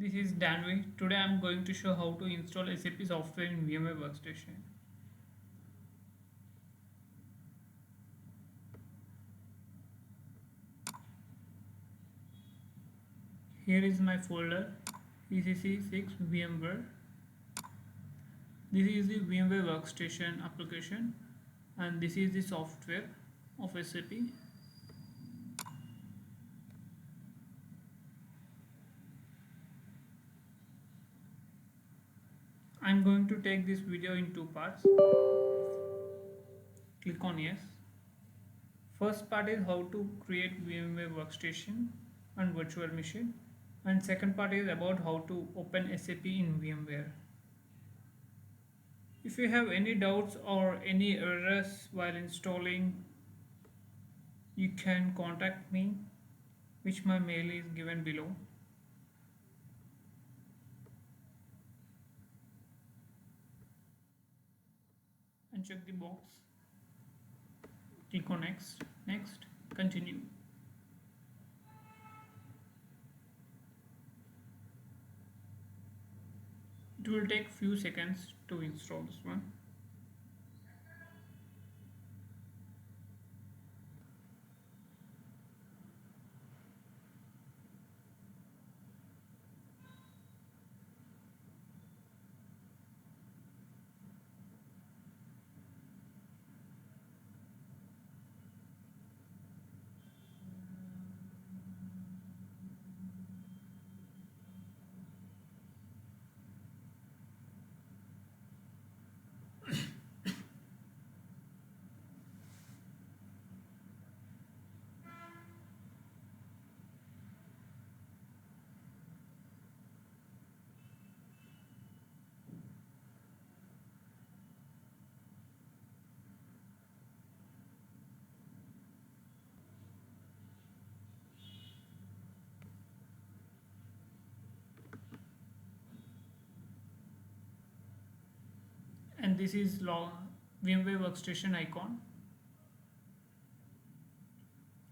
This is Danvi. Today I am going to show how to install SAP software in VmWare Workstation. Here is my folder ECC6 VmWare. This is the VmWare Workstation application and this is the software of SAP. I am going to take this video in two parts. Click on yes. First part is how to create VmWare Workstation and virtual machine, and second part is about how to open SAP in VmWare. If you have any doubts or any errors while installing, you can contact me, which my mail is given below. And check the box. Click on next, continue. It will take few seconds to install this one. And this is VmWare Workstation icon.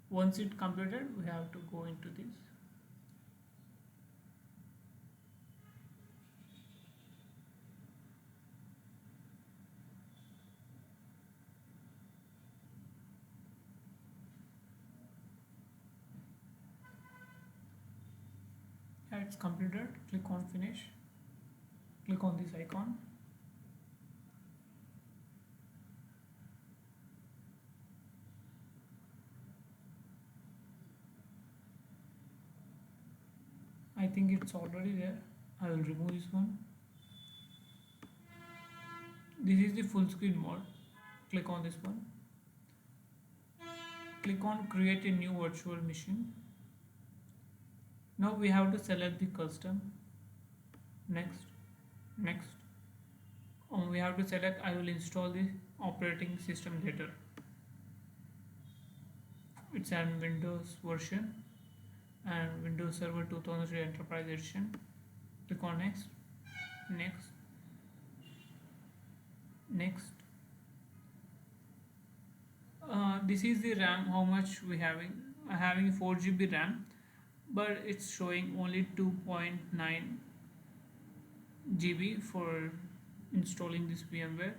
Once it completed, we have to go into this. Yeah, it's completed. Click on finish. Click on this icon. I think it's already there. I will remove this one. This is the full screen mode. Click on this one. Click on create a new virtual machine. Now we have to select the custom. Next. We have to select I will install the operating system later. It's an Windows version and Windows Server 2003 Enterprise Edition. Click on next. This is the RAM, how much we having 4 GB RAM, but it's showing only 2.9 GB for installing this VmWare.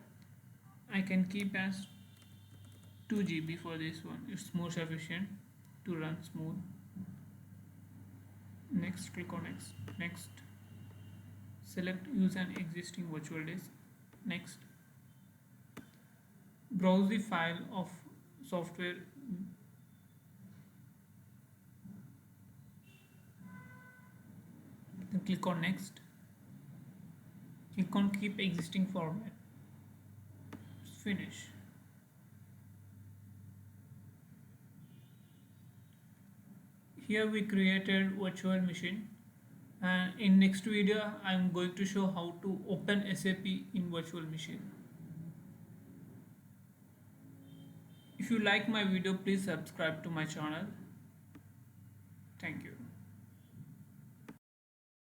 I can keep as 2 GB for this one. It's more sufficient to run smooth. Next, click on next. Select use an existing virtual disk. Next. Browse the file of software. Then click on next. Click on keep existing format. Finish. Here we created virtual machine, and in next video I am going to show how to open SAP in virtual machine. If you like my video, please subscribe to my channel. Thank you.